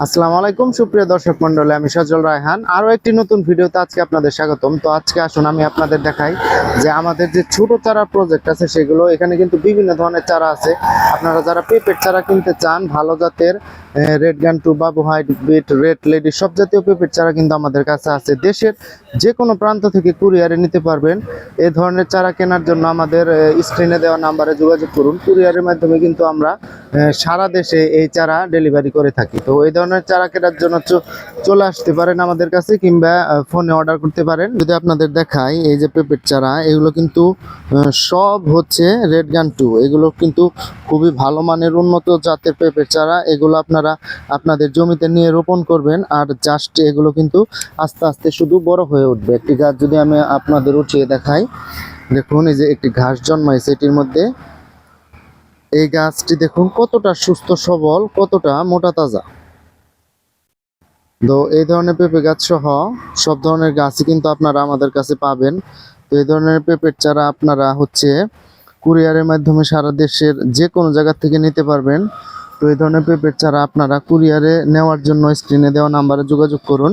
আসসালামু আলাইকুম সুপ্রিয় দর্শক মন্ডলী, আমি সজল রায়হান আরো একটি নতুন ভিডিওতে আজকে আপনাদের স্বাগতম। তো আজকে আসুন আমি আপনাদের দেখাই যে আমাদের যে ছোট চারা প্রজেক্ট আছে সেগুলো এখানে কিন্তু বিভিন্ন ধরনের চারা আছে। আপনারা যারা পেঁপের চারা কিনতে চান ভালো জাতের রেড গান টু বাবু হাইট বিট রেড লেডি সব জাতীয় পেঁপের চারা কিন্তু আমাদের কাছে আছে। দেশের যে কোনো প্রান্ত থেকে কুরিয়ারে নিতে পারবেন। এই ধরনের চারা কেনার জন্য আমাদের স্ক্রিনে দেওয়া নাম্বারে যোগাযোগ করুন। কুরিয়ারের মাধ্যমে কিন্তু আমরা সারা দেশে এই চারা ডেলিভারি করে থাকি। তো এই ধরনের চারা কেনার জন্য চলে আসতে পারেন আমাদের কাছে, কিংবা ফোনে অর্ডার করতে পারেন। যদি আপনাদের দেখাই এই যে পেঁপের চারা, এগুলো কিন্তু সব হচ্ছে রেড গান টু। এগুলো কিন্তু খুবই ভালো মানের উন্নত জাতের পেঁপের চারা। এগুলো আপনারা আপনাদের জমিতে নিয়ে রোপণ করবেন, আর জাস্ট এগুলো কিন্তু আস্তে আস্তে শুধু বড় হয়ে উঠবে। একটি গাছ যদি আমি আপনাদের উঠিয়ে দেখাই, দেখুন এই যে একটি ঘাস জন্মাইছে এটির মধ্যে। এই গাছটি দেখুন কতটা সুস্থ সবল, কতটা মোটা তাজা। তো এই ধরনের পেঁপে গাছ সহ সব ধরনের গাছই কিন্তু আপনারা আমাদের কাছে পাবেন। তো এই ধরনের পেঁপের চারা আপনারা হচ্ছে কুরিয়ারের মাধ্যমে সারা দেশের যে কোনো জায়গা থেকে নিতে পারবেন। তো এই ধরনের পেঁপের চারা আপনারা কুরিয়ারে নেওয়ার জন্য স্ক্রিনে দেওয়া নাম্বারে যোগাযোগ করুন।